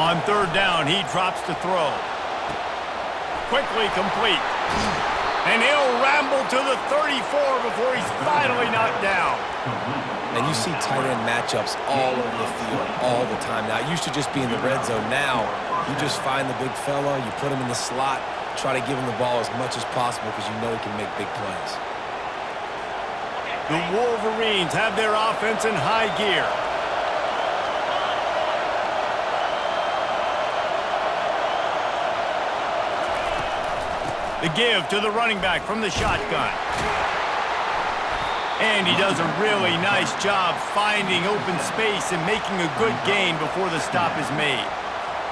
On third down, he drops to throw. Quickly complete. And he'll ramble to the 34 before he's finally knocked down. And you see tight end matchups all over the field all the time. Now, it used to just be in the red zone. Now, you just find the big fella, you put him in the slot, try to give him the ball as much as possible because you know he can make big plays. The Wolverines have their offense in high gear. The give to the running back from the shotgun. And he does a really nice job finding open space and making a good gain before the stop is made.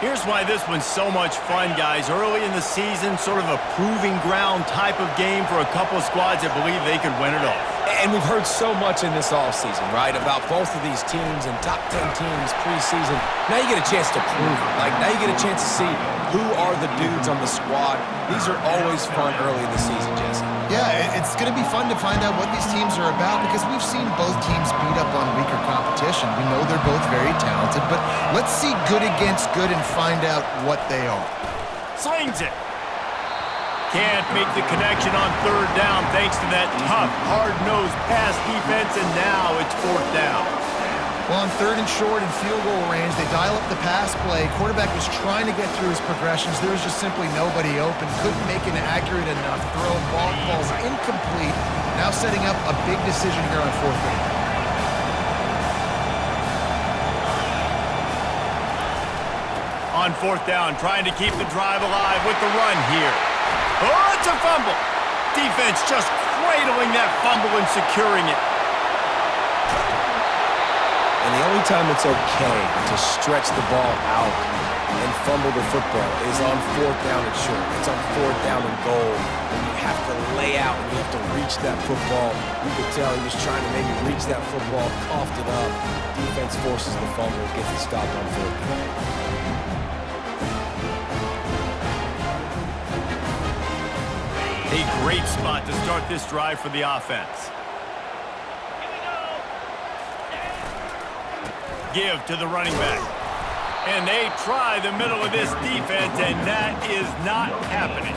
Here's why this one's so much fun, guys. Early in the season, sort of a proving ground type of game for a couple of squads that believe they could win it all. And we've heard so much in this offseason, right, about both of these teams and top 10 teams preseason. Now you get a chance to prove it. Like, now you get a chance to see who are the dudes on the squad. These are always fun early in the season, Jesse. Yeah, it's going to be fun to find out what these teams are about because we've seen both teams beat up on weaker competition. We know they're both very talented, but let's see good against good and find out what they are. Slings it. Can't make the connection on third down thanks to that tough, hard-nosed pass defense, and now it's fourth down. Well, on third and short and field goal range, they dial up the pass play. Quarterback was trying to get through his progressions. There was just simply nobody open. Couldn't make an accurate enough throw. Ball falls incomplete. Now setting up a big decision here on fourth down. On fourth down, trying to keep the drive alive with the run here. Oh, it's a fumble. Defense just cradling that fumble and securing it. And the only time it's okay to stretch the ball out and fumble the football is on fourth down and short. It's on fourth down and goal. When you have to lay out and you have to reach that football. You could tell he was trying to maybe reach that football, coughed it up. Defense forces the fumble, gets the stop on fourth down. A great spot to start this drive for the offense. Give to the running back. And they try the middle of this defense, and that is not happening.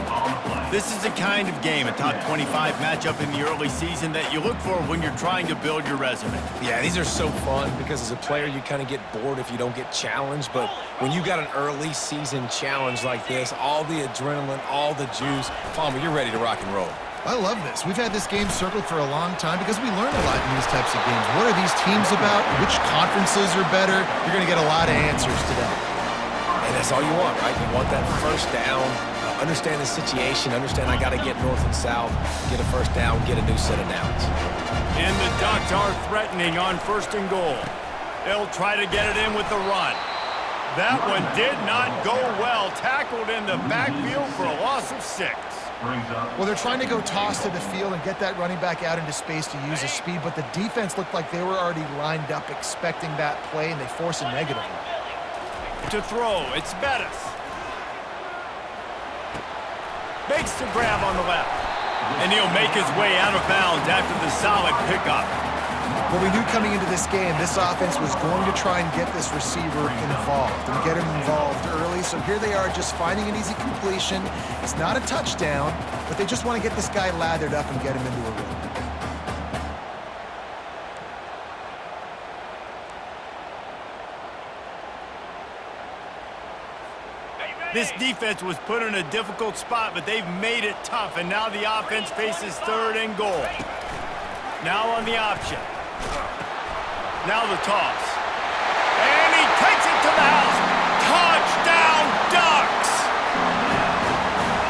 This is the kind of game, a top 25 matchup in the early season, that you look for when you're trying to build your resume. Yeah, these are so fun because as a player, you kind of get bored if you don't get challenged. But when you got an early season challenge like this, all the adrenaline, all the juice, Palmer, you're ready to rock and roll. I love this. We've had this game circled for a long time because we learn a lot in these types of games. What are these teams about? Which conferences are better? You're going to get a lot of answers today. And that's all you want, right? You want that first down, understand the situation, understand I got to get north and south, get a first down, get a new set of downs. And the Ducks are threatening on first and goal. They'll try to get it in with the run. That one did not go well. Tackled in the backfield for a loss of 6. Well, they're trying to go toss to the field and get that running back out into space to use his speed, but the defense looked like they were already lined up expecting that play, and they force a negative one. To throw, it's Bettis. Makes the grab on the left. And he'll make his way out of bounds after the solid pickup. Well, we knew coming into this game, this offense was going to try and get this receiver involved and get him involved early. So here they are just finding an easy completion. It's not a touchdown, but they just want to get this guy lathered up and get him into a rhythm. This defense was put in a difficult spot, but they've made it tough, and now the offense faces third and goal. Now on the option. Now the toss. And he takes it to the house. Touchdown, Ducks!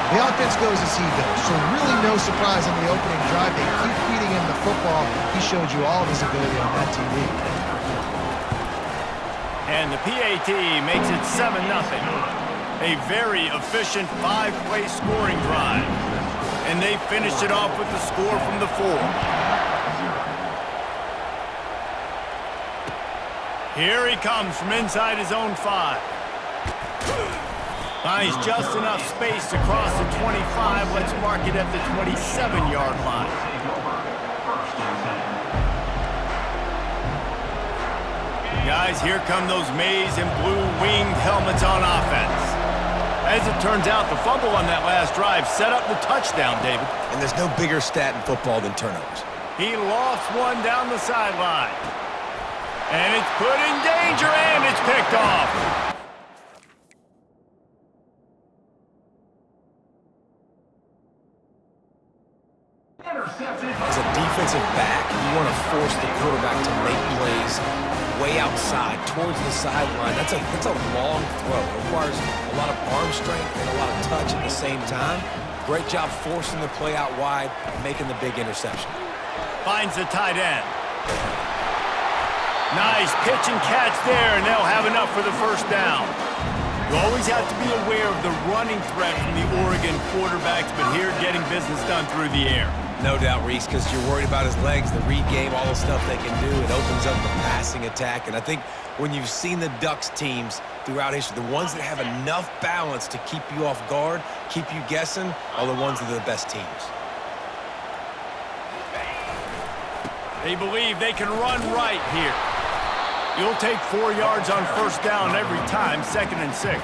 The offense goes as he goes, so really no surprise on the opening drive. They keep feeding him the football. He showed you all of his ability on that TV. And the PAT makes it 7-0. A very efficient 5-play scoring drive. And they finished it off with the score from the 4. Here he comes from inside his own 5. Finds just enough space to cross the 25. Let's mark it at the 27-yard line. Guys, here come those maize and blue winged helmets on offense. As it turns out, the fumble on that last drive set up the touchdown, David. And there's no bigger stat in football than turnovers. He lost one down the sideline. And it's put in danger, and it's picked off. As a defensive back, you want to force the quarterback to make plays way outside, towards the sideline. That's a long throw. It requires a lot of arm strength and a lot of touch at the same time. Great job forcing the play out wide, making the big interception. Finds the tight end. Nice pitch and catch there, and they'll have enough for the first down. You always have to be aware of the running threat from the Oregon quarterbacks, but here getting business done through the air. No doubt, Reese, because you're worried about his legs, the read game, all the stuff they can do. It opens up the passing attack. And I think when you've seen the Ducks teams throughout history, the ones that have enough balance to keep you off guard, keep you guessing, are the ones that are the best teams. They believe they can run right here. You'll take 4 yards on first down every time, 2nd and 6.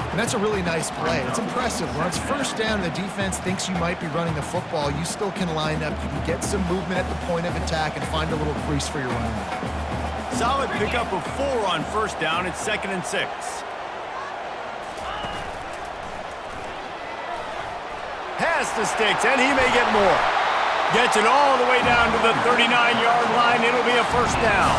And that's a really nice play. It's impressive. When it's first down, the defense thinks you might be running the football. You still can line up. You can get some movement at the point of attack and find a little crease for your running back. Solid pickup of 4 on first down. It's 2nd and 6. Pass the sticks, and he may get more. Gets it all the way down to the 39-yard line. It'll be a first down.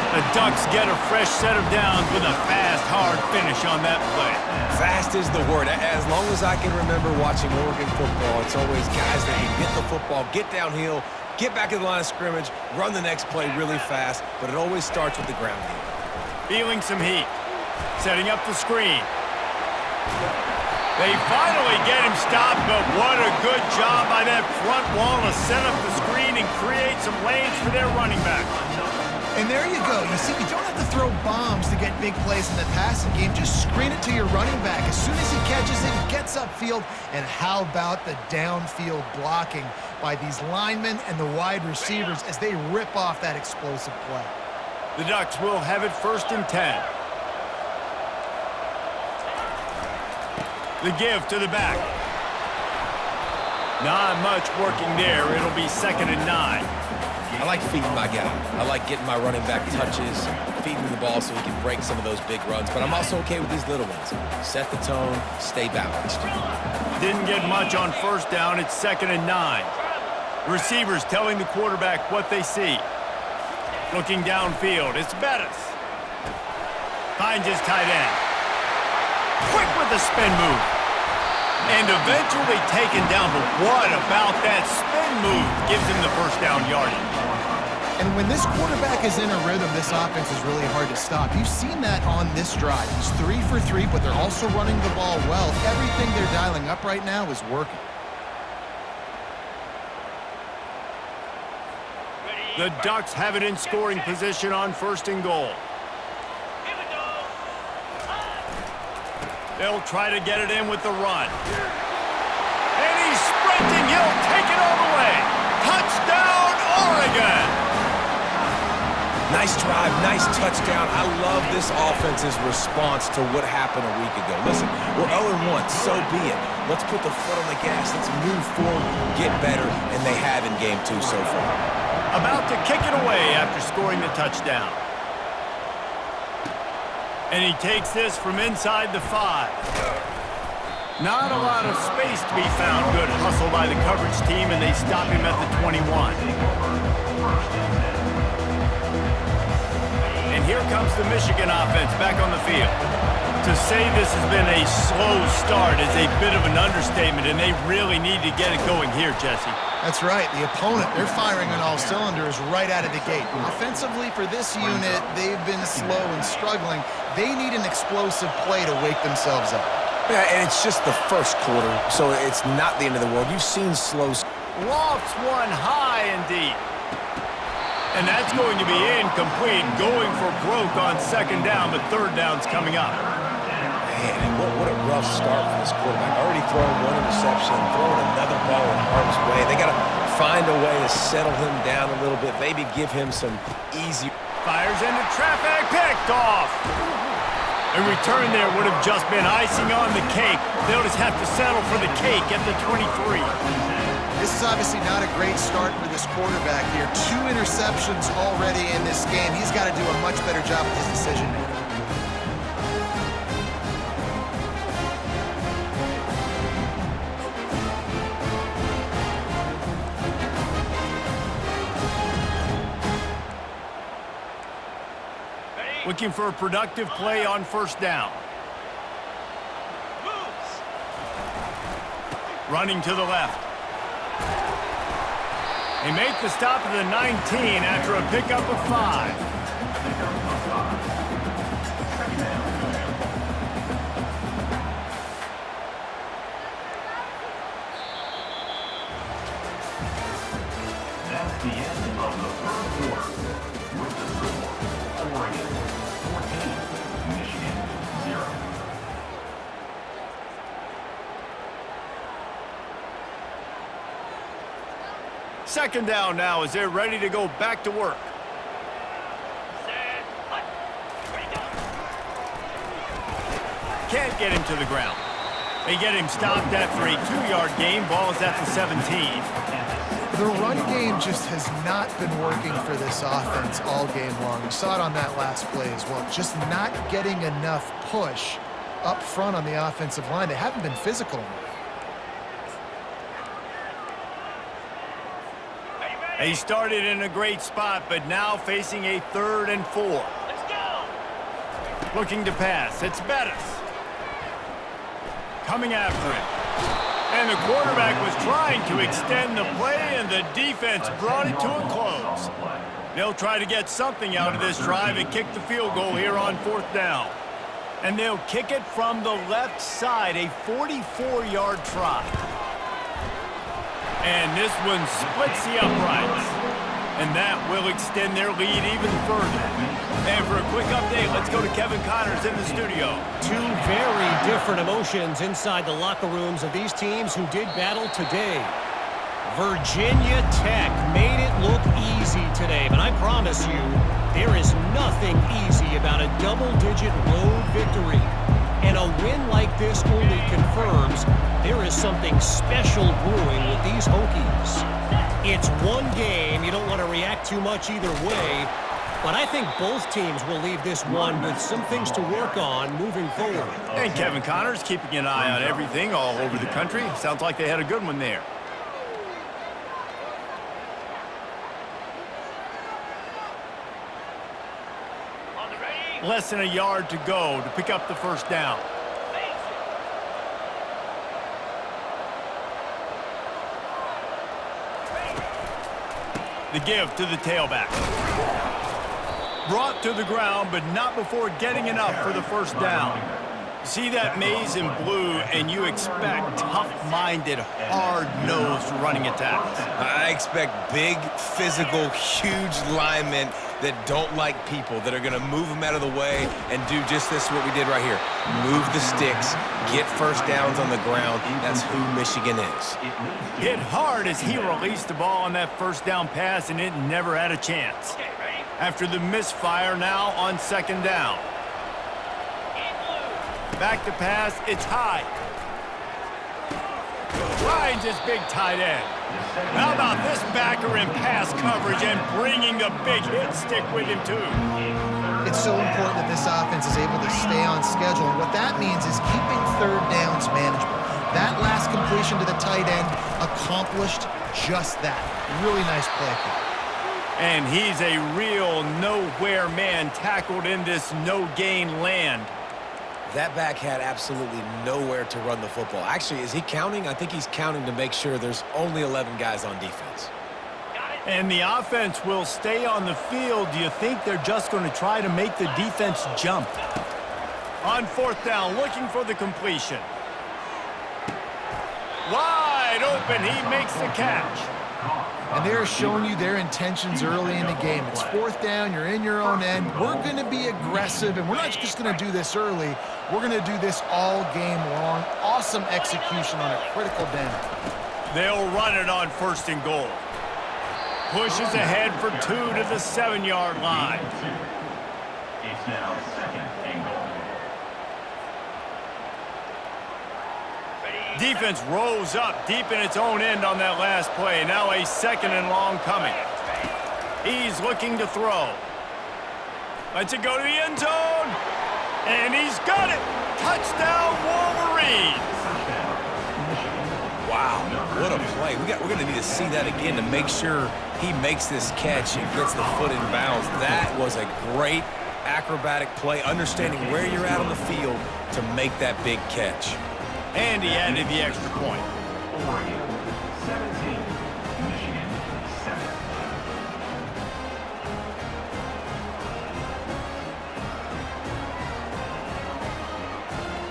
The Ducks get a fresh set of downs with a fast, hard finish on that play. Fast is the word. As long as I can remember watching Oregon football, it's always guys that can get the football, get downhill, get back in the line of scrimmage, run the next play really fast, but it always starts with the ground game. Feeling some heat. Setting up the screen. They finally get him stopped, but what a good job by that front wall to set up the screen and create some lanes for their running back. And there you go. You see, you don't have to throw bombs to get big plays in the passing game. Just screen it to your running back. As soon as he catches it, he gets upfield. And how about the downfield blocking by these linemen and the wide receivers as they rip off that explosive play? The Ducks will have it 1st and 10. The give to the back. Not much working there. It'll be 2nd and 9. I like feeding my guy. I like getting my running back touches, feeding him the ball so he can break some of those big runs. But I'm also okay with these little ones. Set the tone, stay balanced. Didn't get much on first down. It's 2nd and 9. Receivers telling the quarterback what they see. Looking downfield. It's Bettis. Finds his tight end. Quick with the spin move. And eventually taken down. But what about that spin move gives him the first down yardage? And when this quarterback is in a rhythm, this offense is really hard to stop. You've seen that on this drive. He's 3 for 3, but they're also running the ball well. Everything they're dialing up right now is working. The Ducks have it in scoring position on 1st and goal. They'll try to get it in with the run. And he's sprinting. He'll take it all the way. Touchdown, Oregon! Nice drive, nice touchdown. I love this offense's response to what happened a week ago. Listen, we're 0-1, so be it. Let's put the foot on the gas. Let's move forward, get better, and they have in Game 2 so far. About to kick it away after scoring the touchdown. And he takes this from inside the 5. Not a lot of space to be found. Good hustle by the coverage team, and they stop him at the 21. And here comes the Michigan offense back on the field. To say this has been a slow start is a bit of an understatement, and they really need to get it going here, Jesse. That's right. The opponent, they're firing on all cylinders right out of the gate. Offensively for this unit, they've been slow and struggling. They need an explosive play to wake themselves up. Yeah, and it's just the first quarter, so it's not the end of the world. You've seen slow... Lofts one high and deep. And that's going to be incomplete, going for broke on 2nd down, but 3rd down's coming up. Man, what a rough start for this quarterback. Already throwing 1 interception, throwing another ball in harm's way. They got to find a way to settle him down a little bit, maybe give him some easy... Fires into traffic, picked off. A return there would have just been icing on the cake. They'll just have to settle for the cake at the 23. This is obviously not a great start for this quarterback here. 2 interceptions already in this game. He's got to do a much better job with his decision-making. Looking for a productive play on first down. Running to the left. They make the stop at the 19 after a pickup of 5. That's the end of the first quarter. With the score, Oregon 14, Michigan 0. Second down now as they're ready to go back to work. Can't get him to the ground. They get him stopped after a 2-yard gain. Ball is at the 17. The run game just has not been working for this offense all game long. We saw it on that last play as well. Just not getting enough push up front on the offensive line. They haven't been physical enough. They started in a great spot, but now facing a 3rd and 4. Let's go. Looking to pass. It's Bettis. Coming after it. And the quarterback was trying to extend the play, and the defense brought it to a close. They'll try to get something out of this drive and kick the field goal here on 4th down. And they'll kick it from the left side, a 44-yard try. And this one splits the uprights. And that will extend their lead even further. And for a quick update, let's go to Kevin Connors in the studio. 2 very different emotions inside the locker rooms of these teams who did battle today. Virginia Tech made it look easy today, but I promise you, there is nothing easy about a double-digit road victory. And a win like this only confirms there is something special brewing with these Hokies. It's one game. You don't want to react too much either way. But I think both teams will leave this one with some things to work on moving forward. And Kevin Connors keeping an eye on everything all over the country. Sounds like they had a good one there. Less than a yard to go to pick up the first down. The give to the tailback. Brought to the ground, but not before getting enough for the first down. See that maze in blue, and you expect tough-minded, hard-nosed running attacks. I expect big, physical, huge linemen that don't like people, that are going to move them out of the way and do just this, what we did right here. Move the sticks, get first downs on the ground. That's who Michigan is. Hit hard as he released the ball on that first down pass, and it never had a chance. After the misfire now on second down. Back to pass, it's high. Finds his big tight end. How about this backer in pass coverage and bringing the big hit stick with him too? It's so important that this offense is able to stay on schedule. And what that means is keeping third downs manageable. That last completion to the tight end accomplished just that. Really nice play. And he's a real nowhere man tackled in this no-gain land. That back had absolutely nowhere to run the football. Actually, is he counting? I think he's counting to make sure there's only 11 guys on defense. And the offense will stay on the field. Do you think they're just going to try to make the defense jump? On fourth down, looking for the completion. Wide open, he makes the catch. And they're showing you their intentions early in the game. It's fourth down, you're in your own end. We're going to be aggressive, and we're not just going to do this early. We're going to do this all game long. Awesome execution on a critical down. They'll run it on first and goal. Pushes ahead for 2 to the 7-yard line. It's now 2nd and goal. Defense rolls up deep in its own end on that last play. Now a 2nd and long coming. He's looking to throw. Lets it go to the end zone. And he's got it. Touchdown, Wolverines. Wow, what a play. We're going to need to see that again to make sure he makes this catch and gets the foot in bounds. That was a great acrobatic play, understanding where you're at on the field to make that big catch. And he added the extra point. Oregon 17, Michigan 7.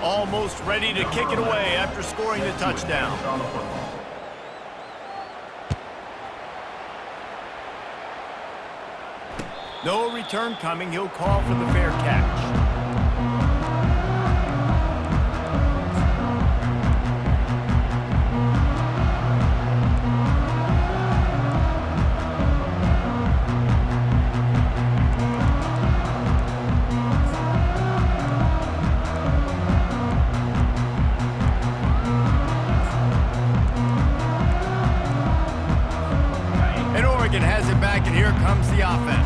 Almost ready to kick it away after scoring the touchdown. On the football. No return coming. He'll call for the fair catch. And Oregon has it back, and here comes the offense.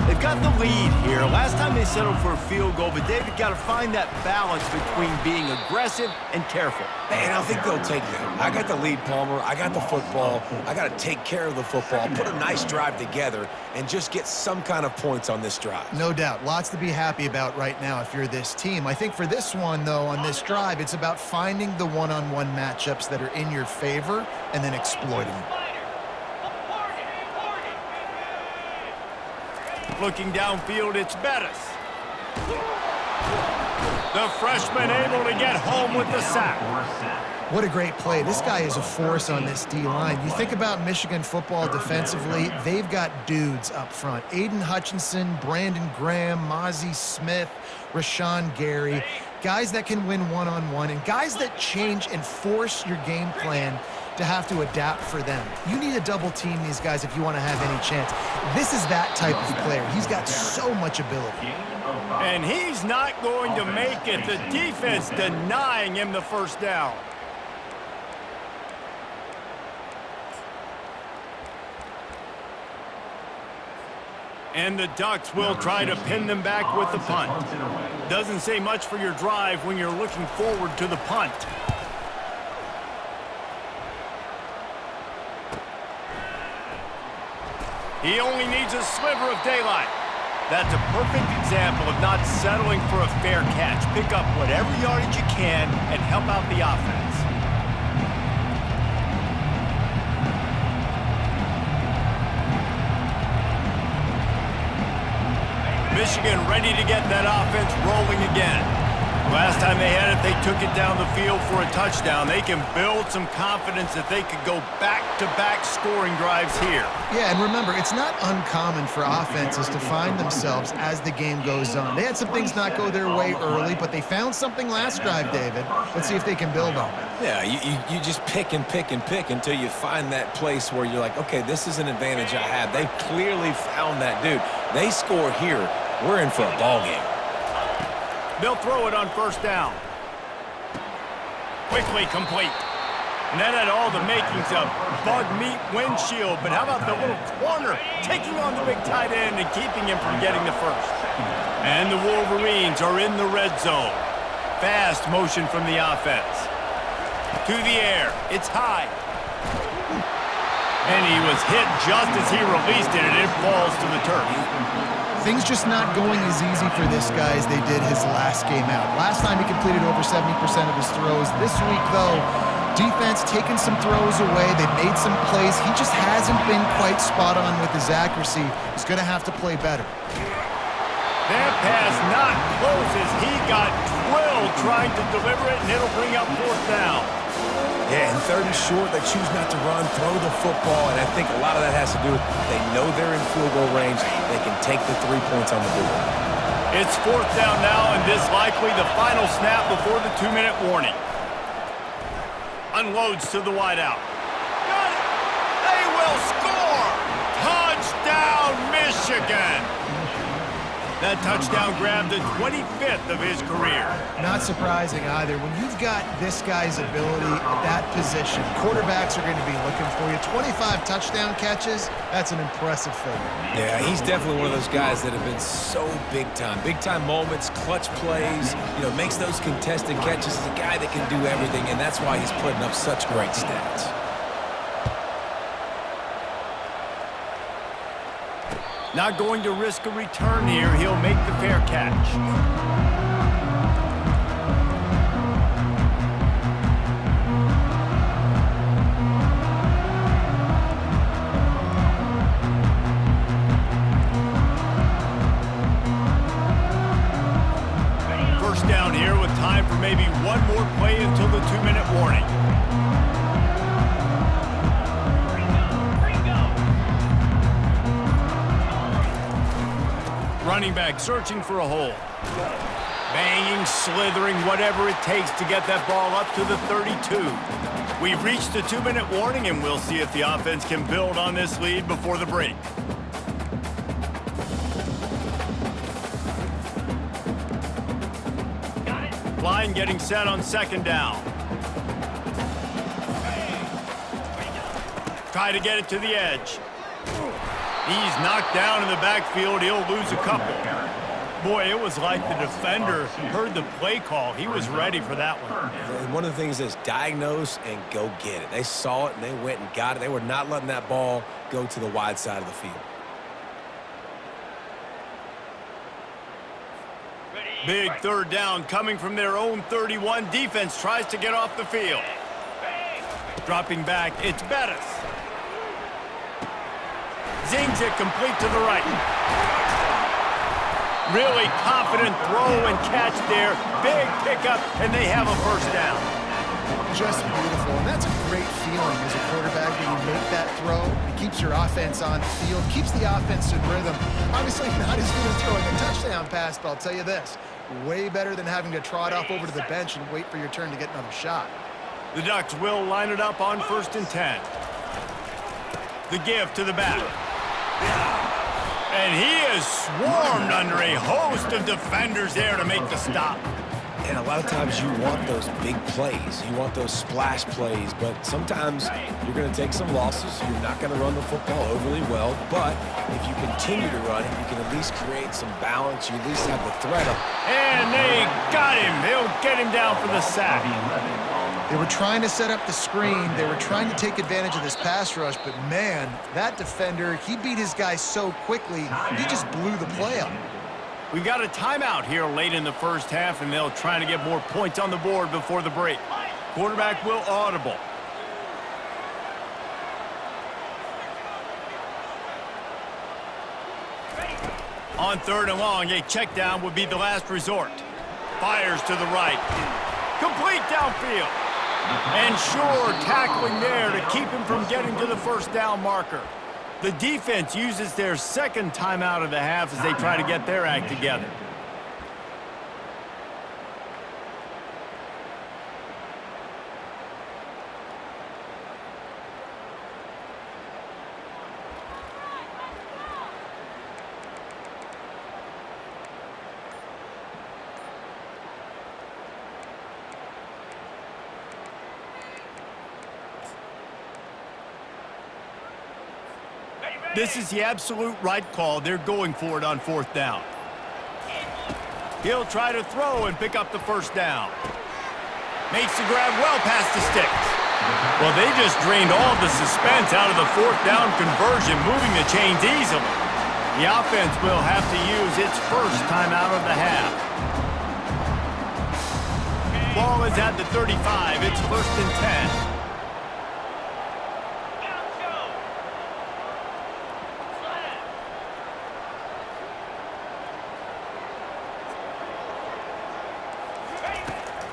They've got the lead here. Last time they settled for a field goal, but David got to find that balance between being aggressive and careful. And I think they'll take that. I got the lead, Palmer. I got the football. I got to take care of the football, put a nice drive together, and just get some kind of points on this drive. No doubt. Lots to be happy about right now if you're this team. I think for this one, though, on this drive, it's about finding the one-on-one matchups that are in your favor and then exploiting them. Looking downfield, it's Bettis. The freshman able to get home with the sack. What a great play. This guy is a force on this D-line. You think about Michigan football defensively, they've got dudes up front. Aiden Hutchinson, Brandon Graham, Mozzie Smith, Rashawn Gary. Guys that can win one-on-one and guys that change and force your game plan to have to adapt for them. You need to double team these guys if you want to have any chance. This is that type of player. He's got so much ability. And he's not going to make it. The defense denying him the first down. And the Ducks will try to pin them back with the punt. Doesn't say much for your drive when you're looking forward to the punt. He only needs a sliver of daylight. That's a perfect example of not settling for a fair catch. Pick up whatever yardage you can and help out the offense. Michigan ready to get that offense rolling again. Last time they had it, they took it down the field for a touchdown. They can build some confidence that they could go back-to-back scoring drives here. Yeah, and remember, it's not uncommon for offenses to find themselves as the game goes on. They had some things not go their way early, but they found something last drive, David. Let's see if they can build on it. Yeah, you just pick and pick and pick until you find that place where you're like, okay, this is an advantage I have. They clearly found that dude. They score here. We're in for a ball game. They'll throw it on first down. Quickly complete. And that had all the makings of bug meat windshield. But how about the little corner taking on the big tight end and keeping him from getting the first? And the Wolverines are in the red zone. Fast motion from the offense. To the air. It's high. And he was hit just as he released it, and it falls to the turf. Things just not going as easy for this guy as they did his last game out. Last time he completed over 70% of his throws. This week, though, defense taking some throws away. They made some plays. He just hasn't been quite spot on with his accuracy. He's going to have to play better. That pass not close as he got drilled trying to deliver it, and it'll bring up fourth down. Yeah, and third and short, they choose not to run, throw the football, and I think a lot of that has to do with they know they're in field goal range. They can take the 3 points on the board. It's fourth down now, and this likely the final snap before the 2-minute warning. Unloads to the wideout. Got it! They will score! Michigan! That touchdown grabbed the 25th of his career. Not surprising either. When you've got this guy's ability at that position, quarterbacks are going to be looking for you. 25 touchdown catches, that's an impressive figure. Yeah, he's definitely one of those guys that have been so big time. Big time moments, clutch plays, makes those contested catches. He's a guy that can do everything, and that's why he's putting up such great stats. Not going to risk a return here. He'll make the fair catch. First down here with time for maybe one more play until the 2-minute warning. Running back searching for a hole. Banging, slithering, whatever it takes to get that ball up to the 32. We've reached the 2-minute warning, and we'll see if the offense can build on this lead before the break. Line getting set on second down. Try to get it to the edge. He's knocked down in the backfield. He'll lose a couple. Boy, it was like the defender heard the play call. He was ready for that one. And one of the things is diagnose and go get it. They saw it, and they went and got it. They were not letting that ball go to the wide side of the field. Big third down coming from their own 31. Defense tries to get off the field. Dropping back, it's Bettis. Zings it complete to the right. Really confident throw and catch there. Big pickup, and they have a first down. Just beautiful, and that's a great feeling as a quarterback when you make that throw. It keeps your offense on the field, keeps the offense in rhythm. Obviously not as good as throwing a touchdown pass, but I'll tell you this, way better than having to trot off over to the bench and wait for your turn to get another shot. The Ducks will line it up on 1st and 10. The give to the back. And he is swarmed under a host of defenders there to make the stop. And a lot of times you want those big plays. You want those splash plays, but sometimes you're going to take some losses. You're not going to run the football overly well, but if you continue to run it, you can at least create some balance. You at least have the threat of... And they got him. They'll get him down for the sack. They were trying to set up the screen. They were trying to take advantage of this pass rush, but man, that defender, he beat his guy so quickly, he just blew the play up. We've got a timeout here late in the first half, and they'll try to get more points on the board before the break. Quarterback will audible. On 3rd and long, a check down would be the last resort. Fires to the right. Complete downfield. And sure, tackling there to keep him from getting to the first down marker. The defense uses their second timeout of the half as they try to get their act together. This is the absolute right call. They're going for it on 4th down. He'll try to throw and pick up the first down. Makes the grab well past the sticks. Well, they just drained all the suspense out of the 4th down conversion, moving the chains easily. The offense will have to use its first timeout of the half. Ball is at the 35. It's 1st and 10.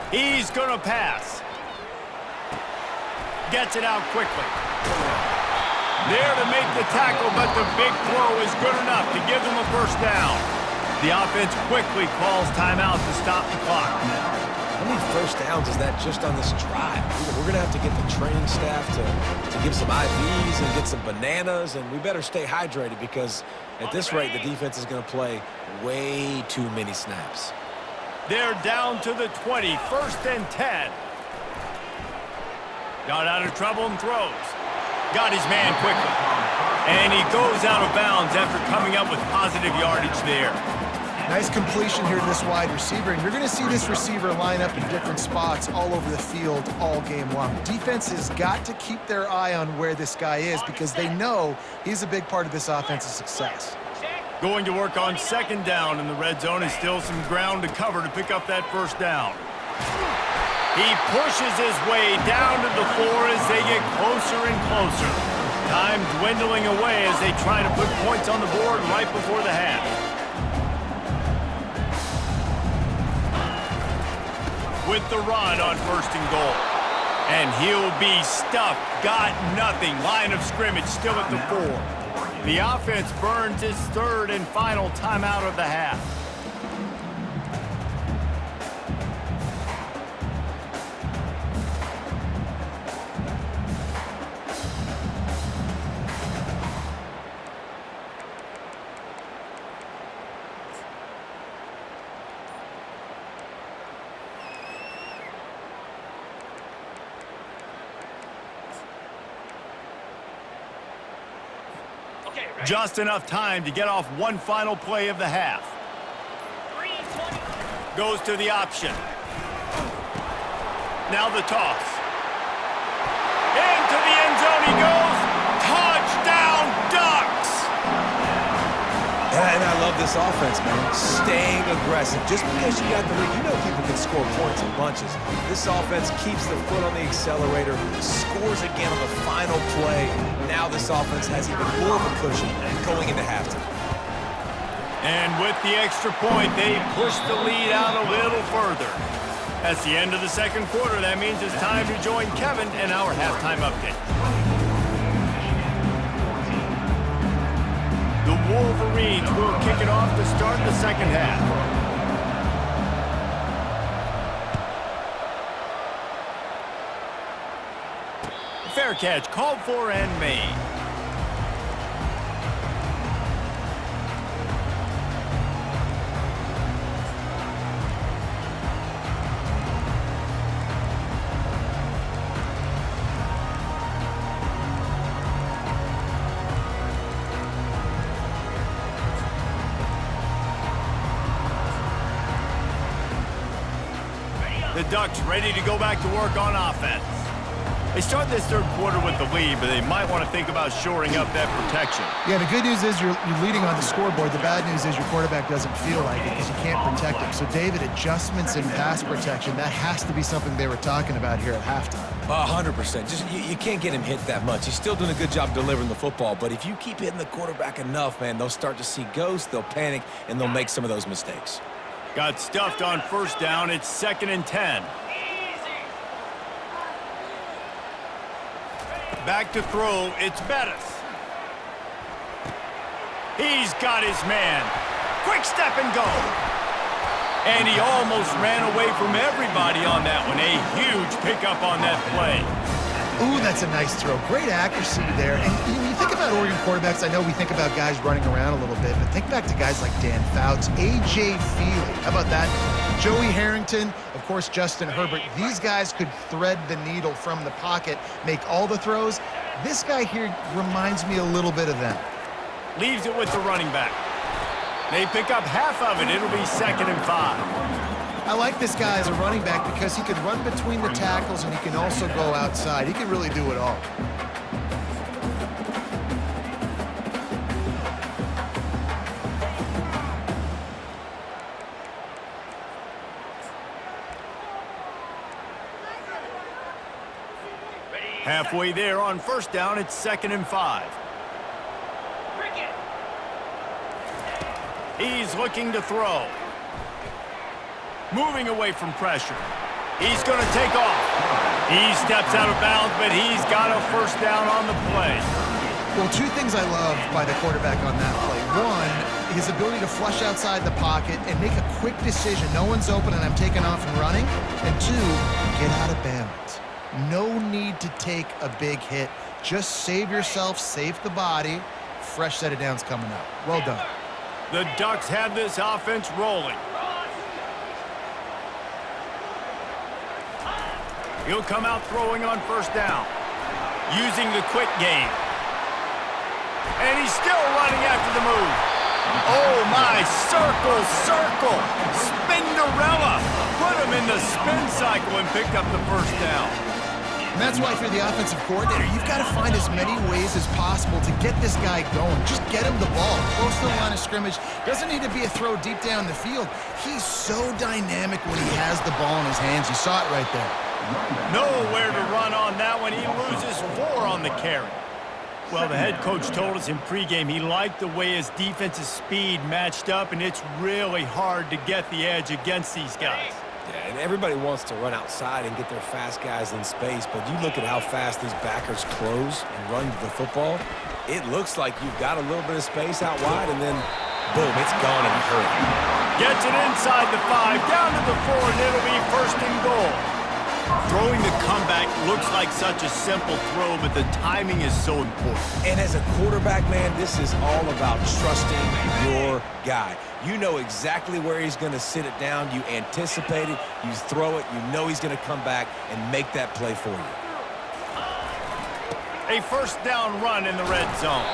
He's going to pass. Gets it out quickly. There to make the tackle, but the big throw is good enough to give them a first down. The offense quickly calls timeout to stop the clock. How many first downs is that just on this drive? We're going to have to get the training staff to give some IVs and get some bananas, and we better stay hydrated because at this rate, the defense is going to play way too many snaps. They're down to the 20, 1st and 10. Got out of trouble and throws. Got his man quickly. And he goes out of bounds after coming up with positive yardage there. Nice completion here to this wide receiver, and you're going to see this receiver line up in different spots all over the field all game long. Defense has got to keep their eye on where this guy is because they know he's a big part of this offense's success. Going to work on 2nd down in the red zone is still some ground to cover to pick up that 1st down. He pushes his way down to the 4 as they get closer and closer. Time dwindling away as they try to put points on the board right before the half. With the run on 1st and goal. And he'll be stuffed. Got nothing. Line of scrimmage still at the 4. The offense burns its 3rd and final timeout of the half. Just enough time to get off one final play of the half. Goes to the option. Now the toss. Into the end zone he goes. Touchdown, Ducks! And I love this offense, man. Staying aggressive. Just because you got the lead, you know people can score points in bunches. This offense keeps their foot on the accelerator, scores again on the final play. Now this offense has even more of a cushion going into halftime. And with the extra point, they push the lead out a little further. That's the end of the 2nd quarter. That means it's time to join Kevin in our halftime update. The Wolverines will kick it off to start the 2nd half. Fair catch called for and made. The Ducks ready to go back to work on offense. They start this 3rd quarter with the lead, but they might want to think about shoring up that protection. Yeah, the good news is you're leading on the scoreboard. The bad news is your quarterback doesn't feel like it because you can't protect him. So, David, adjustments in pass protection, that has to be something they were talking about here at halftime. 100%. Just you can't get him hit that much. He's still doing a good job delivering the football, but if you keep hitting the quarterback enough, man, they'll start to see ghosts, they'll panic, and they'll make some of those mistakes. Got stuffed on 1st down. It's 2nd and 10. Back to throw, it's Bettis. He's got his man. Quick step and go. And he almost ran away from everybody on that one. A huge pickup on that play. Ooh, that's a nice throw. Great accuracy there. And when you think about Oregon quarterbacks, I know we think about guys running around a little bit, but think back to guys like Dan Fouts, A.J. Feely. How about that? Joey Harrington, of course, Justin Herbert. These guys could thread the needle from the pocket, make all the throws. This guy here reminds me a little bit of them. Leaves it with the running back. They pick up half of it. It'll be 2nd and 5. I like this guy as a running back because he can run between the tackles and he can also go outside. He can really do it all. Halfway there on 1st down, it's 2nd and 5. He's looking to throw. Moving away from pressure. He's going to take off. He steps out of bounds, but he's got a 1st down on the play. Well, 2 things I love by the quarterback on that play. One, his ability to flush outside the pocket and make a quick decision. No one's open and I'm taking off and running. And 2, get out of bounds. No need to take a big hit. Just save yourself, save the body. Fresh set of downs coming up. Well done. The Ducks have this offense rolling. He'll come out throwing on first down, using the quick game. And he's still running after the move. Oh my, circle, circle, Spinderella. Put him in the spin cycle and picked up the first down. And that's why if you're the offensive coordinator, you've got to find as many ways as possible to get this guy going. Just get him the ball close to the line of scrimmage. Doesn't need to be a throw deep down the field. He's so dynamic when he has the ball in his hands. You saw it right there. Nowhere to run on that one. He loses 4 on the carry. Well, the head coach told us in pregame he liked the way his defensive speed matched up, and it's really hard to get the edge against these guys. Yeah, and everybody wants to run outside and get their fast guys in space, but you look at how fast these backers close and run to the football, it looks like you've got a little bit of space out wide, and then, boom, it's gone in a hurry. Gets it inside the 5, down to the 4, and it'll be first and goal. Throwing the comeback looks like such a simple throw, but the timing is so important. And as a quarterback, man, this is all about trusting your guy. You know exactly where he's going to sit it down. You anticipate it. You throw it. You know he's going to come back and make that play for you. A first down run in the red zone.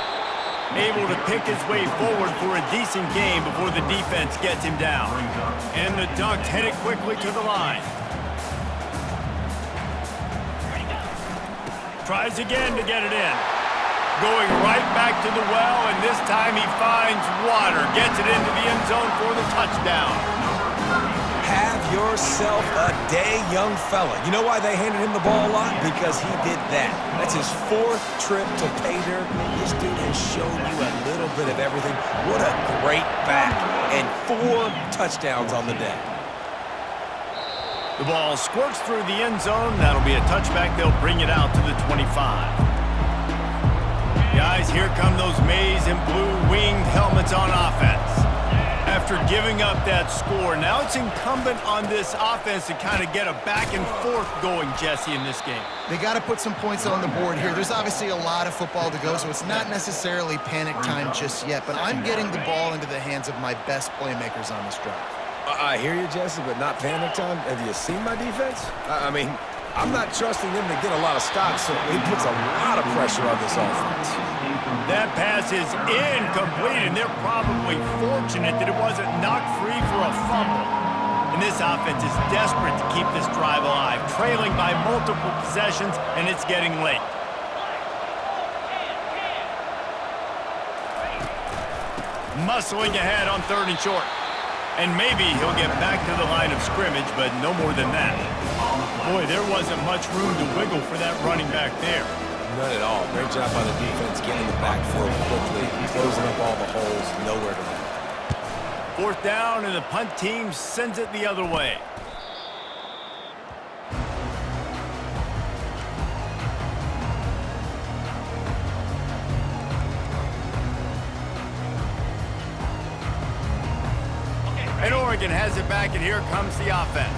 Able to pick his way forward for a decent game before the defense gets him down. And the Ducks headed quickly to the line. Tries again to get it in. Going right back to the well, and this time he finds water. Gets it into the end zone for the touchdown. Have yourself a day, young fella. You know why they handed him the ball a lot? Because he did that. That's his 4th trip to pay dirt. This dude has shown you a little bit of everything. What a great back. And 4 touchdowns on the day. The ball squirts through the end zone. That'll be a touchback. They'll bring it out to the 25. Guys, here come those maize and blue winged helmets on offense. After giving up that score, now it's incumbent on this offense to kind of get a back and forth going, Jesse, in this game. They got to put some points on the board here. There's obviously a lot of football to go, so it's not necessarily panic time just yet, but I'm getting the ball into the hands of my best playmakers on this drive. I hear you, Jesse, but not panic time. Have you seen my defense? I mean, I'm not trusting them to get a lot of stops, so he puts a lot of pressure on this offense. That pass is incomplete, and they're probably fortunate that it wasn't knocked free for a fumble. And this offense is desperate to keep this drive alive, trailing by multiple possessions, and it's getting late. Muscling ahead on 3rd and short. And maybe he'll get back to the line of scrimmage, but no more than that. Boy, there wasn't much room to wiggle for that running back there. None at all. Great job by the defense getting the backfield quickly, closing up all the holes, nowhere to run. 4th down, and the punt team sends it the other way. And Oregon has it back, and here comes the offense.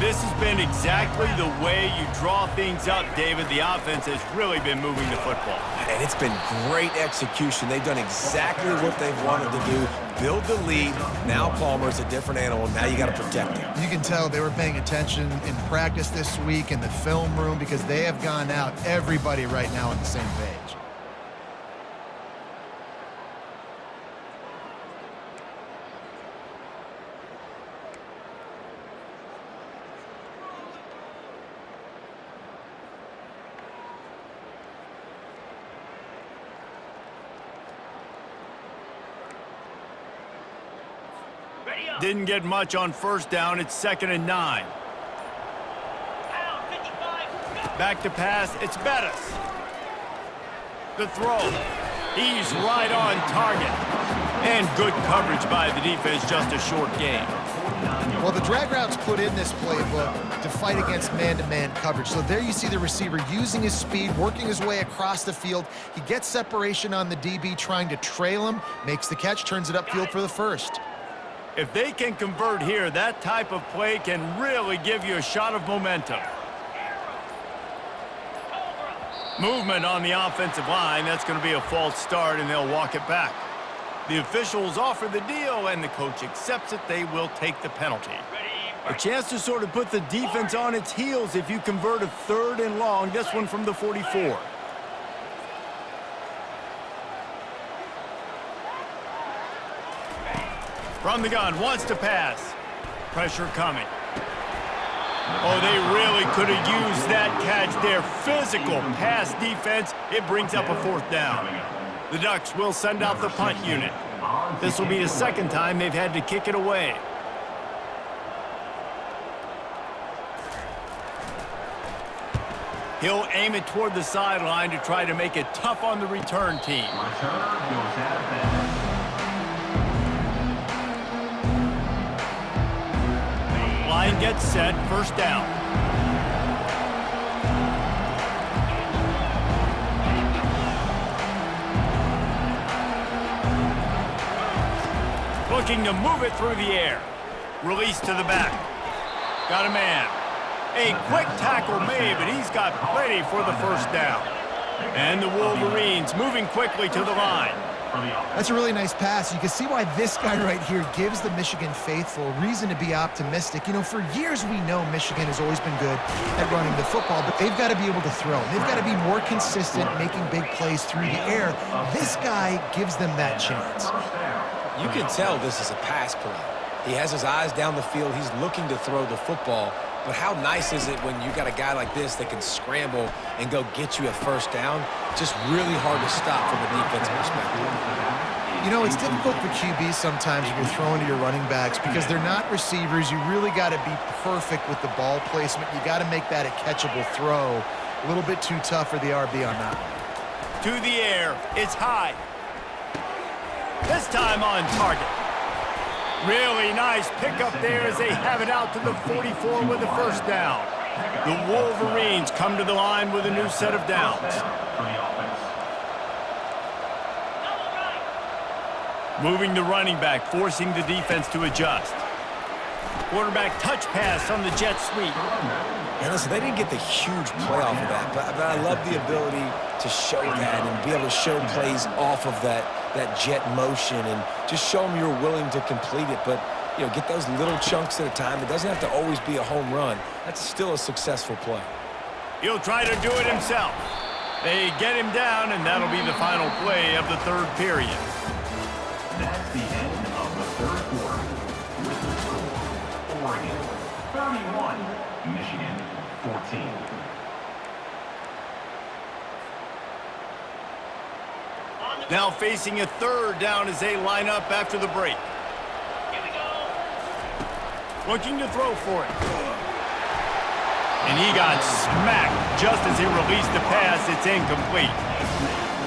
This has been exactly the way you draw things up, David. The offense has really been moving the football. And it's been great execution. They've done exactly what they've wanted to do. Build the lead. Now Palmer's a different animal. Now you got to protect him. You can tell they were paying attention in practice this week in the film room because they have gone out, everybody right now on the same page. Didn't get much on first down. It's 2nd and 9. Back to pass. It's Bettis. The throw. He's right on target. And good coverage by the defense, just a short gain. Well, the drag routes put in this playbook to fight against man-to-man coverage. So there you see the receiver using his speed, working his way across the field. He gets separation on the DB, trying to trail him, makes the catch, turns it upfield for the first. If they can convert here, that type of play can really give you a shot of momentum. Movement on the offensive line. That's going to be a false start, and they'll walk it back. The officials offer the deal, and the coach accepts it. They will take the penalty. A chance to sort of put the defense on its heels if you convert a 3rd and long. This one from the 44. From the gun, wants to pass. Pressure coming. Oh, they really could have used that catch there. Physical pass defense. It brings up a 4th down. The Ducks will send out the punt unit. This will be the 2nd time they've had to kick it away. He'll aim it toward the sideline to try to make it tough on the return team. Line gets set, 1st down. Looking to move it through the air. Release to the back. Got a man. A quick tackle made, but he's got plenty for the 1st down. And the Wolverines moving quickly to the line. That's a really nice pass. You can see why this guy right here gives the Michigan faithful reason to be optimistic. You know, for years we know Michigan has always been good at running the football, but they've got to be able to throw. They've got to be more consistent, making big plays through the air. This guy gives them that chance. You can tell this is a pass play. He has his eyes down the field. He's looking to throw the football. But how nice is it when you got a guy like this that can scramble and go get you a 1st down? Just really hard to stop from a defensive perspective. You know, it's difficult for QBs sometimes when you're throwing to your running backs because they're not receivers. You really got to be perfect with the ball placement. You got to make that a catchable throw. A little bit too tough for the RB on that one. To the air. It's high. This time on target. Really nice pickup there as they have it out to the 44 with the 1st down. The Wolverines come to the line with a new set of downs. Moving the running back, forcing the defense to adjust. Quarterback touch pass on the jet sweep. And listen, they didn't get the huge play off of that, but I love the ability to show that and be able to show plays off of that jet motion and just show them you're willing to complete it. But, you know, get those little chunks at a time. It doesn't have to always be a home run. That's still a successful play. He'll try to do it himself. They get him down, and that'll be the final play of the 3rd period. That's the end of the 3rd quarter. With the score, Oregon 31, Michigan 14. Now facing a 3rd down as they line up after the break. Looking to throw for it. And he got smacked just as he released the pass. It's incomplete.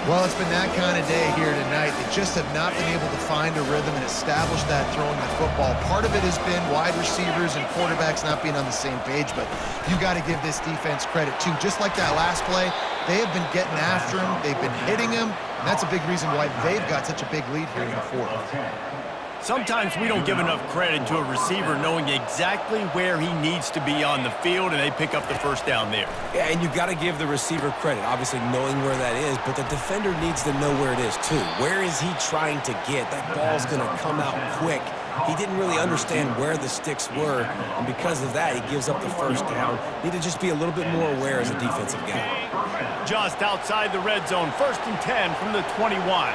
Well, it's been that kind of day here tonight. They just have not been able to find a rhythm and establish that throwing the football. Part of it has been wide receivers and quarterbacks not being on the same page, but you got to give this defense credit too. Just like that last play, they have been getting after him. They've been hitting him, and that's a big reason why they've got such a big lead here in the 4th. Sometimes we don't give enough credit to a receiver knowing exactly where he needs to be on the field, and they pick up the 1st down there. Yeah, and you got to give the receiver credit, obviously knowing where that is, but the defender needs to know where it is too. Where is he trying to get? That ball's going to come out quick. He didn't really understand where the sticks were, and because of that, he gives up the 1st down. Need to just be a little bit more aware as a defensive guy. Just outside the red zone, 1st and 10 from the 21.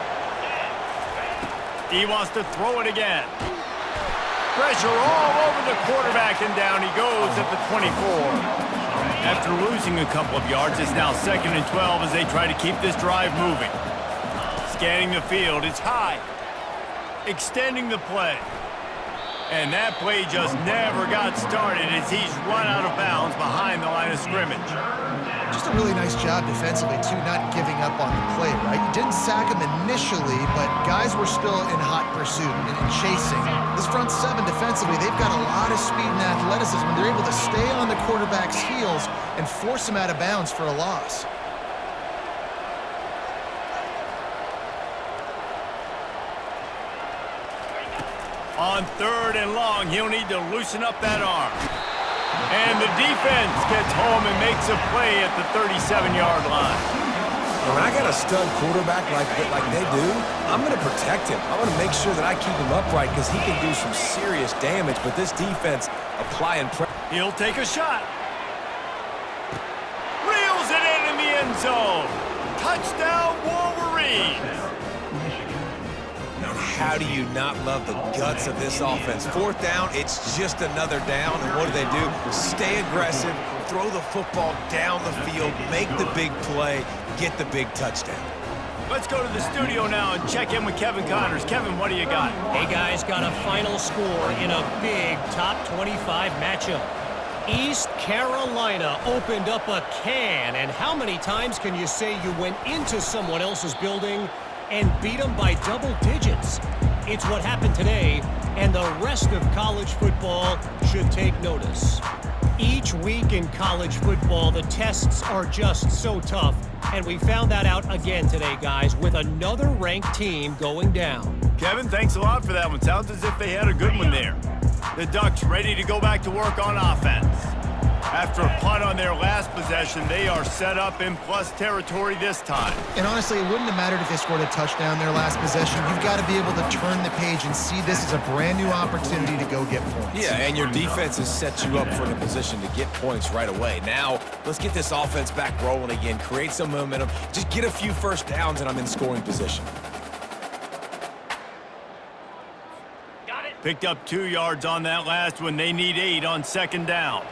He wants to throw it again. Pressure all over the quarterback, and down he goes at the 24. After losing a couple of yards, it's now 2nd and 12 as they try to keep this drive moving. Scanning the field, it's high. Extending the play. And that play just never got started as he's run out of bounds behind the line of scrimmage. just a really nice job defensively, too, not giving up on the play, right? You didn't sack him initially, but guys were still in hot pursuit and chasing. This front seven defensively, they've got a lot of speed and athleticism. They're able to stay on the quarterback's heels and force him out of bounds for a loss. On 3rd and long, he'll need to loosen up that arm. And the defense gets home and makes a play at the 37-yard line. And when I got a stud quarterback like they do, I'm going to protect him. I'm going to make sure that I keep him upright because he can do some serious damage. But this defense applying pressure. He'll take a shot. Reels it in the end zone. Touchdown, Wolverines. How do you not love the guts of this offense? 4th down, it's just another down, and what do? Stay aggressive, throw the football down the field, make the big play, get the big touchdown. Let's go to the studio now and check in with Kevin Connors. Kevin, what do you got? Hey, guys, got a final score in a big top 25 matchup. East Carolina opened up a can, and how many times can you say you went into someone else's building and beat them by double digits? It's what happened today, and the rest of college football should take notice. Each week in college football, the tests are just so tough, and we found that out again today, guys, with another ranked team going down. Kevin, thanks a lot for that one. Sounds as if they had a good one there. The Ducks ready to go back to work on offense. After a punt on their last possession, they are set up in plus territory this time. And honestly, it wouldn't have mattered if they scored a touchdown their last possession. You've got to be able to turn the page and see this as a brand new opportunity to go get points. Yeah, and your defense has set you up for the position to get points right away. Now, let's get this offense back rolling again, create some momentum, just get a few first downs, and I'm in scoring position. Picked up 2 yards on that last one. They need 8 on 2nd down.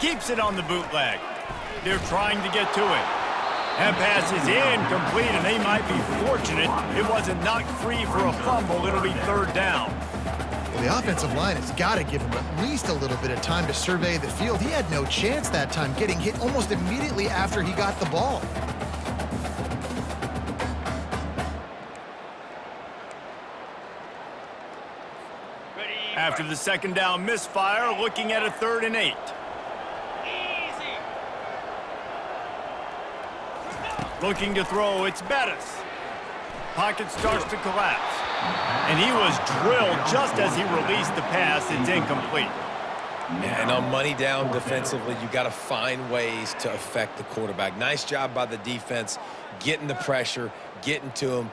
Keeps it on the bootleg. They're trying to get to it. And pass is incomplete, and they might be fortunate it wasn't knocked free for a fumble. It'll be 3rd down. Well, the offensive line has got to give him at least a little bit of time to survey the field. He had no chance that time, getting hit almost immediately after he got the ball. After the 2nd down misfire, looking at a 3rd and 8. Looking to throw, it's Bettis. Pocket starts to collapse. And he was drilled just as he released the pass. It's incomplete. Yeah, and on money down defensively, you got to find ways to affect the quarterback. Nice job by the defense, getting the pressure, getting to him.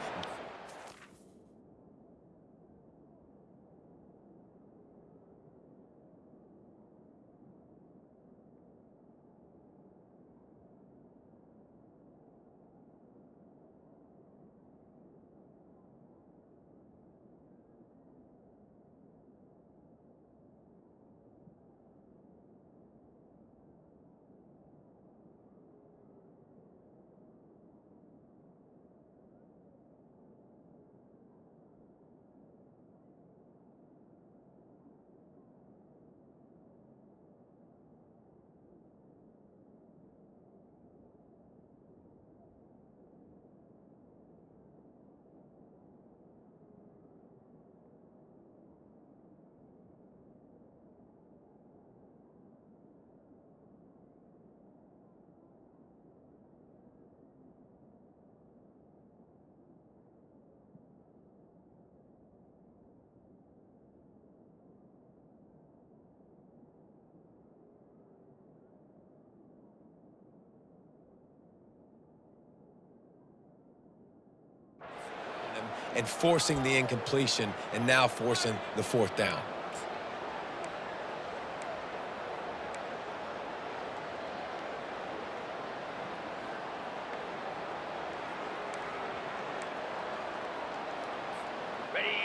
And forcing the incompletion, and now forcing the 4th down.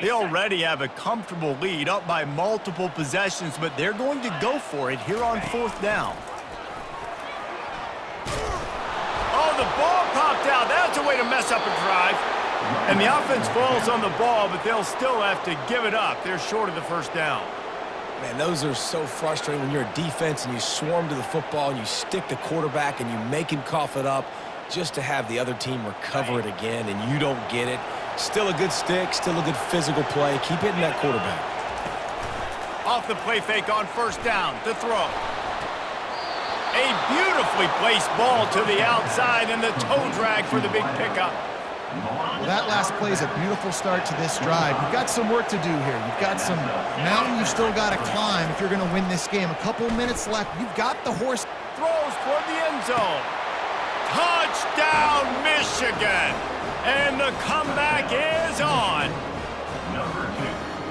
They already have a comfortable lead, up by multiple possessions, but they're going to go for it here on 4th down. Oh, the ball popped out. That's a way to mess up a drive. And the offense falls on the ball, but they'll still have to give it up. They're short of the 1st down. Man, those are so frustrating when you're a defense and you swarm to the football and you stick the quarterback and you make him cough it up just to have the other team recover it again and you don't get it. Still a good stick, still a good physical play. Keep hitting that quarterback. Off the play fake on first down to throw. A beautifully placed ball to the outside and the toe drag for the big pickup. Well, that last play is a beautiful start to this drive. You've got some work to do here. You've got some mountain you've still got to climb if you're going to win this game. A couple minutes left. You've got the horse. Throws toward the end zone. Touchdown, Michigan! And the comeback is on.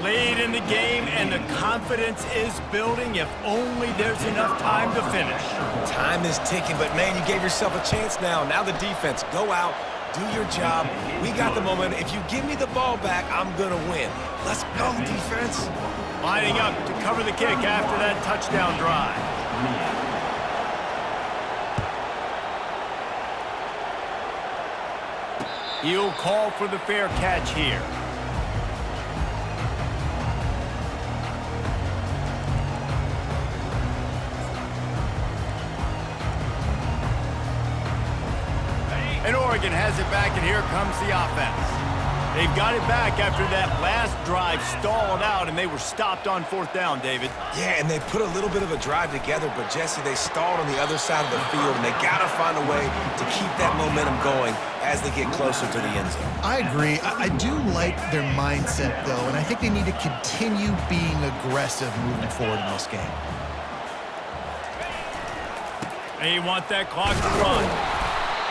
Lead in the game, and the confidence is building if only there's enough time to finish. Time is ticking, but man, you gave yourself a chance now. Now the defense, go out, do your job. We got the momentum. If you give me the ball back, I'm going to win. Let's go, defense. Lining up to cover the kick after that touchdown drive. He'll call for the fair catch here. And Oregon has it back, and here comes the offense. They've got it back after that last drive stalled out, and they were stopped on fourth down, David. Yeah, and they put a little bit of a drive together, but Jesse, they stalled on the other side of the field, and they got to find a way to keep that momentum going as they get closer to the end zone. I agree. I do like their mindset, though, and I think they need to continue being aggressive moving forward in this game. They want that clock to run.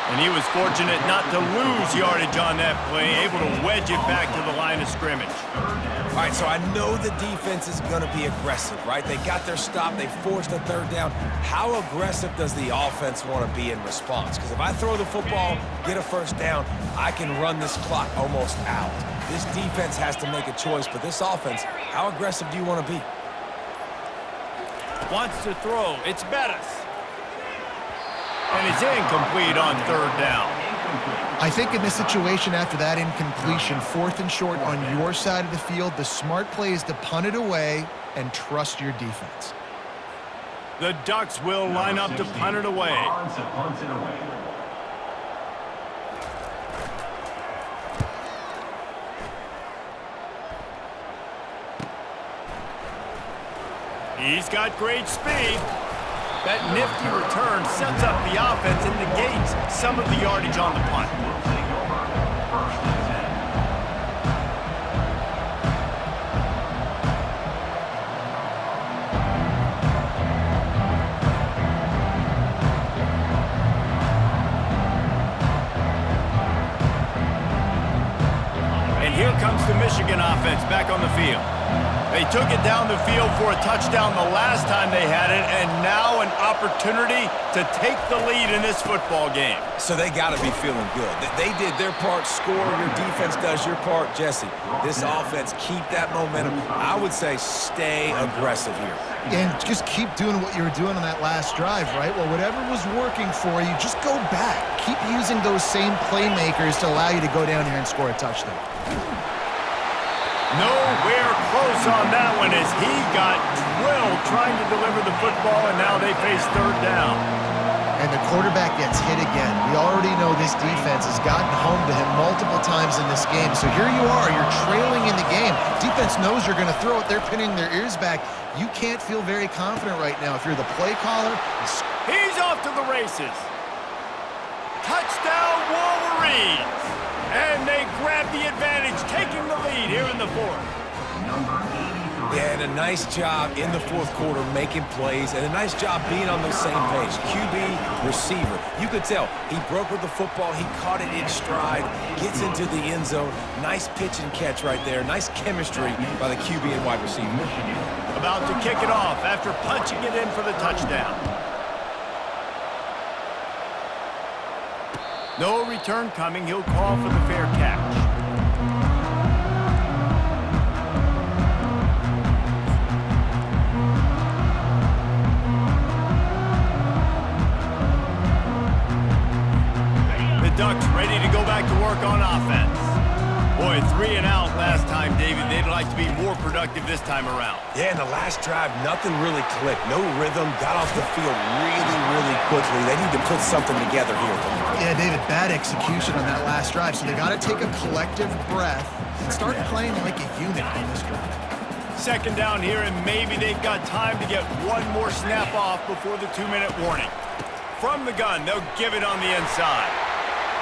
And he was fortunate not to lose yardage on that play, able to wedge it back to the line of scrimmage. All right, so I know the defense is going to be aggressive, right? They got their stop. They forced a third down. How aggressive does the offense want to be in response? Because if I throw the football, get a first down, I can run this clock almost out. This defense has to make a choice, but this offense, how aggressive do you want to be? Wants to throw. It's Bettis. And it's incomplete on third down. I think in this situation after that incompletion, 4th and short on your side of the field, the smart play is to punt it away and trust your defense. The Ducks will line up to punt it away. He's got great speed. That nifty return sets up the offense and negates some of the yardage on the punt. And here comes the Michigan offense back on the field. They took it down the field for a touchdown the last time they had it, and now an opportunity to take the lead in this football game. So they got to be feeling good. They did their part, score, your defense does your part. Jesse, this offense, keep that momentum. I would say stay aggressive here. And just keep doing what you were doing on that last drive, right? Well, whatever was working for you, just go back. Keep using those same playmakers to allow you to go down here and score a touchdown. Nowhere close on that one as he got drilled trying to deliver the football, and now they face third down. And the quarterback gets hit again. We already know this defense has gotten home to him multiple times in this game. So here you are, you're trailing in the game. Defense knows you're going to throw it. They're pinning their ears back. You can't feel very confident right now. If you're the play caller, He's off to the races. Touchdown, Wolverines! And they grab the advantage, taking the lead here in the fourth. Yeah, and a nice job in the fourth quarter making plays, and a nice job being on the same page. QB, receiver. You could tell he broke with the football. He caught it in stride, gets into the end zone. Nice pitch and catch right there. Nice chemistry by the QB and wide receiver. About to kick it off after punching it in for the touchdown. No return coming. He'll call for the fair catch. The Ducks ready to go back to work on offense. Boy, 3 and out last time, David. They'd like to be more productive this time around. Yeah, in the last drive, nothing really clicked. No rhythm, got off the field really, really quickly. They need to put something together here. Yeah, David, bad execution on that last drive, so they got to take a collective breath and start playing like a unit on this drive. Second down here, and maybe they've got time to get one more snap off before the 2-minute warning. From the gun, they'll give it on the inside.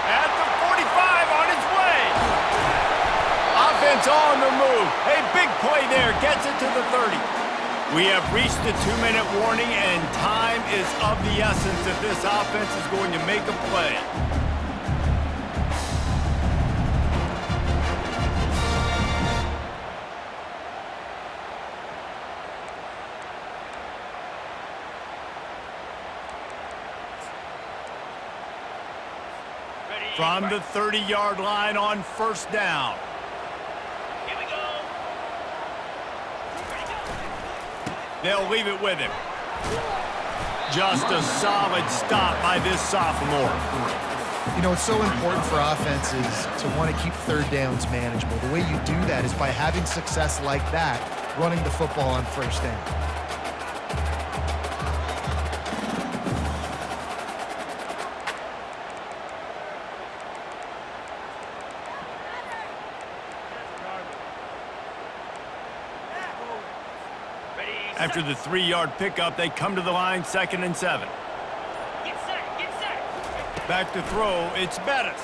At the 45, on its way. Offense on the move. A big play there, gets it to the 30. We have reached the 2-minute warning, and time is of the essence if this offense is going to make a play. From the 30-yard line on first down. Here we go. They'll leave it with him. Just a solid stop by this sophomore. You know, it's so important for offenses to want to keep third downs manageable. The way you do that is by having success like that, running the football on first down. After the 3-yard pickup, they come to the line, 2nd and 7. Get set, get set. Back to throw, it's Bettis.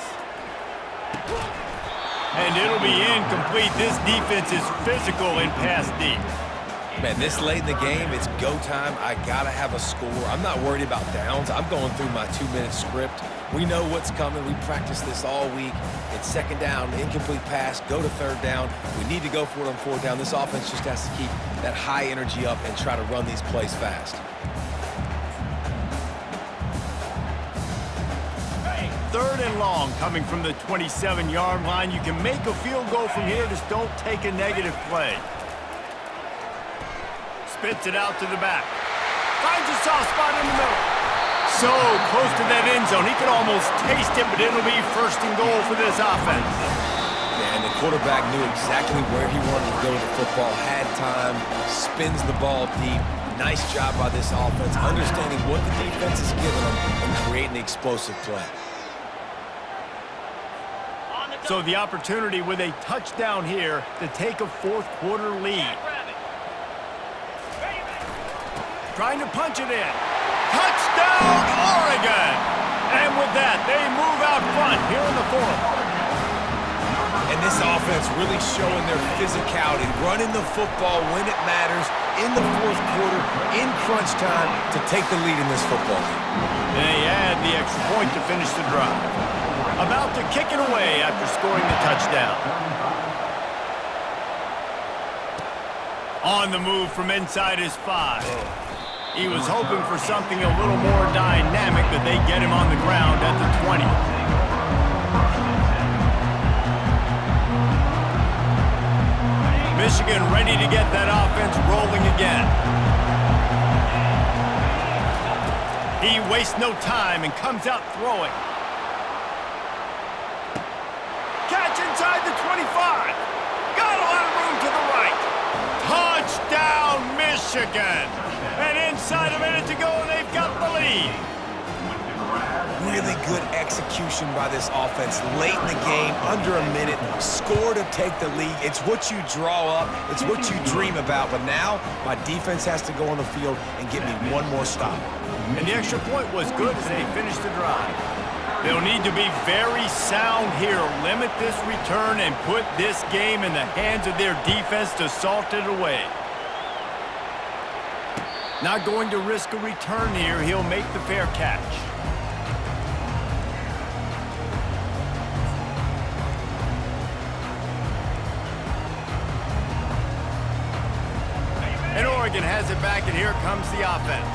And it'll be incomplete. This defense is physical in pass deep. Man, this late in the game, it's go time. I got to have a score. I'm not worried about downs. I'm going through my 2-minute script. We know what's coming. We practiced this all week. It's second down, incomplete pass, go to third down. We need to go for it on fourth down. This offense just has to keep that high energy up and try to run these plays fast. Third and long coming from the 27-yard line. You can make a field goal from here. Just don't take a negative play. Spits it out to the back. Finds a soft spot in the middle. So close to that end zone. He could almost taste it, but it'll be first and goal for this offense. And the quarterback knew exactly where he wanted to go with the football, had time, spins the ball deep. Nice job by this offense, understanding what the defense is giving them and creating the explosive play. So the opportunity with a touchdown here to take a fourth-quarter lead. Trying to punch it in. Touchdown, Oregon! And with that, they move out front here in the fourth. And this offense really showing their physicality, running the football when it matters, in the fourth quarter, in crunch time, to take the lead in this football game. They add the extra point to finish the drive. About to kick it away after scoring the touchdown. On the move from inside his 5. He was hoping for something a little more dynamic, but they get him on the ground at the 20. Michigan ready to get that offense rolling again. He wastes no time and comes out throwing. Catch inside the 25. Got a lot of room to the right. Touchdown, Michigan. And inside a minute to go, they've got the lead. Really good execution by this offense late in the game, under a minute, score to take the lead. It's what you draw up, it's what you dream about, but now my defense has to go on the field and get me one more stop. And the extra point was good as they finished the drive. They'll need to be very sound here, limit this return, and put this game in the hands of their defense to salt it away. Not going to risk a return here. He'll make the fair catch. And Oregon has it back, and here comes the offense.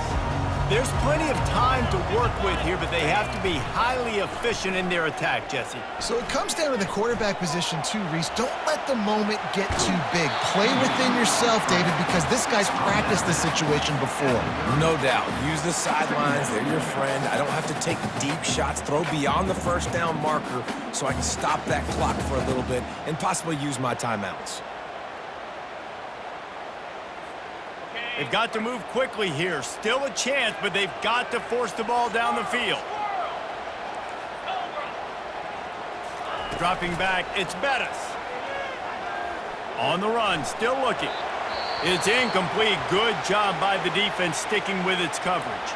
There's plenty of time to work with here, but they have to be highly efficient in their attack, Jesse. So it comes down to the quarterback position too, Reese. Don't let the moment get too big. Play within yourself, David, because this guy's practiced this situation before. No doubt. Use the sidelines. They're your friend. I don't have to take deep shots, throw beyond the first down marker so I can stop that clock for a little bit and possibly use my timeouts. They've got to move quickly here. Still a chance, but they've got to force the ball down the field. Dropping back, it's Bettis. On the run, still looking. It's incomplete. Good job by the defense sticking with its coverage.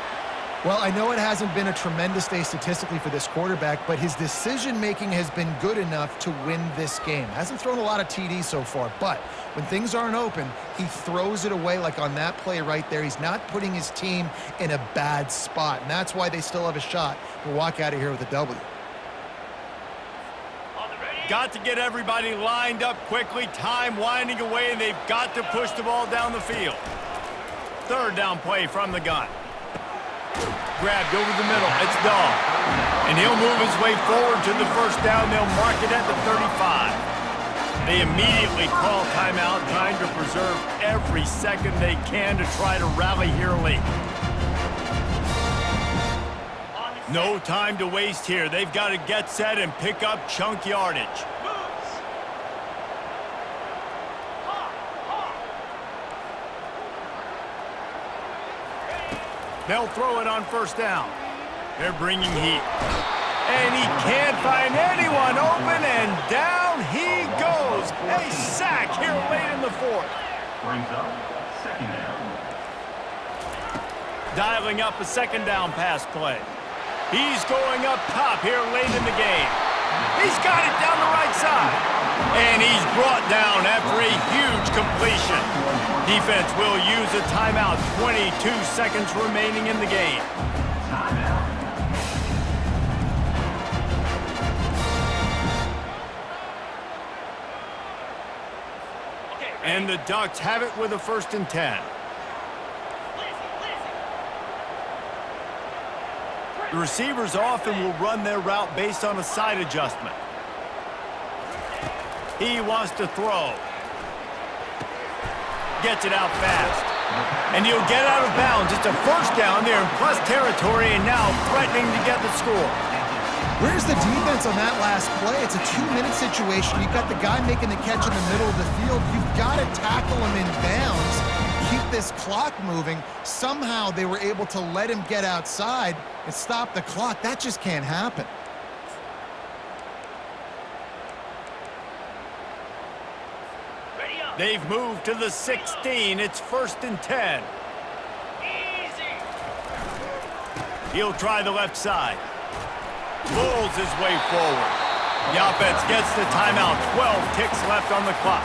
Well, I know it hasn't been a tremendous day statistically for this quarterback, but his decision-making has been good enough to win this game. Hasn't thrown a lot of TDs so far, but when things aren't open, he throws it away like on that play right there. He's not putting his team in a bad spot, and that's why they still have a shot to walk out of here with a W. Got to get everybody lined up quickly. Time winding away, and they've got to push the ball down the field. Third down play from the gun. Grabbed over the middle. It's Dahl. And he'll move his way forward to the first down. They'll mark it at the 35. They immediately call timeout, trying to preserve every second they can to try to rally here late. No time to waste here. They've got to get set and pick up chunk yardage. They'll throw it on first down. They're bringing heat. And he can't find anyone open, and down he goes. A sack here late in the fourth. Brings up second down. Dialing up a second down pass play. He's going up top here late in the game. He's got it down the right side. And he's brought down after a huge completion. Defense will use a timeout. 22 seconds remaining in the game. Timeout. And the Ducks have it with a 1st and 10. The receivers often will run their route based on a side adjustment. He wants to throw. Gets it out fast. And he'll get out of bounds. It's a first down there in plus territory, and now threatening to get the score. Where's the defense on that last play? It's a 2-minute situation. You've got the guy making the catch in the middle of the field. You've got to tackle him in bounds. Keep this clock moving. Somehow they were able to let him get outside and stop the clock. That just can't happen. They've moved to the 16. It's 1st and 10. He'll try the left side. Pulls his way forward. The offense gets the timeout. 12 ticks left on the clock.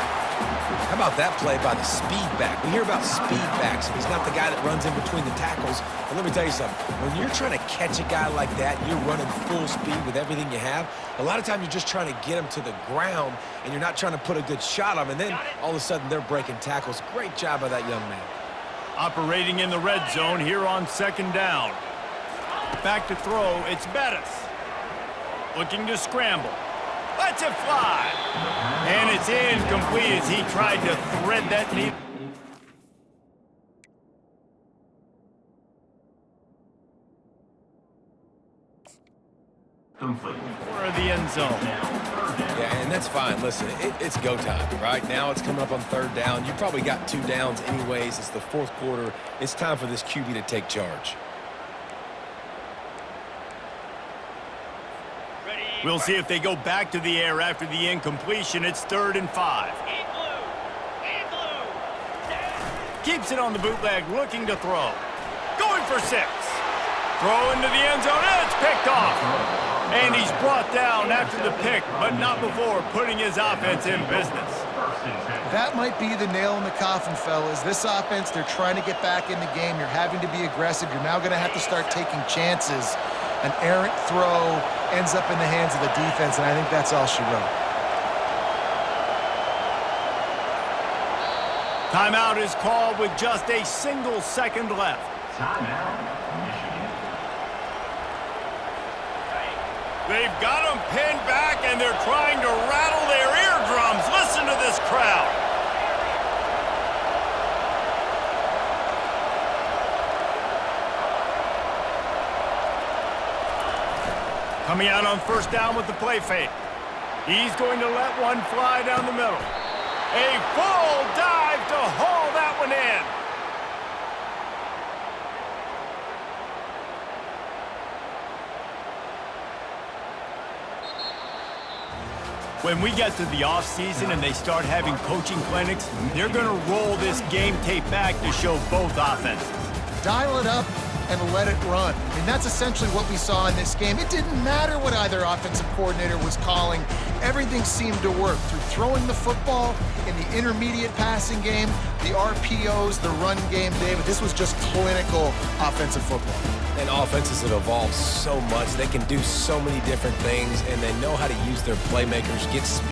How about that play by the speed back? We hear about speed backs, and he's not the guy that runs in between the tackles. But let me tell you something. When you're trying to catch a guy like that, you're running full speed with everything you have. A lot of times you're just trying to get him to the ground, and you're not trying to put a good shot on him. And then all of a sudden they're breaking tackles. Great job by that young man. Operating in the red zone here on 2nd down. Back to throw. It's Bettis. Looking to scramble. Lets it fly. And it's incomplete as he tried to thread that needle. Complete. For the end zone. Yeah, and that's fine. Listen, it's go time. Right now it's coming up on 3rd down. You probably got 2 downs anyways. It's the 4th quarter. It's time for this QB to take charge. We'll see if they go back to the air after the incompletion. It's 3rd and 5. Keeps it on the bootleg, looking to throw. Going for 6. Throw into the end zone, and it's picked off. And he's brought down after the pick, but not before putting his offense in business. That might be the nail in the coffin, fellas. This offense, they're trying to get back in the game. You're having to be aggressive. You're now going to have to start taking chances. An errant throw ends up in the hands of the defense, and I think that's all she wrote. Timeout is called with just a single second left. Timeout, Michigan. They've got them pinned back, and they're trying to rattle their eardrums. Listen to this crowd. Coming out on first down with the play fake. He's going to let one fly down the middle. A full dive to haul that one in. When we get to the offseason and they start having coaching clinics, they're going to roll this game tape back to show both offenses. Dial it up and let it run. I mean, that's essentially what we saw in this game. It didn't matter what either offensive coordinator was calling. Everything seemed to work through throwing the football in the intermediate passing game, the RPOs, the run game, David. This was just clinical offensive football. And offenses have evolved so much. They can do so many different things, and they know how to use their playmakers, get speed.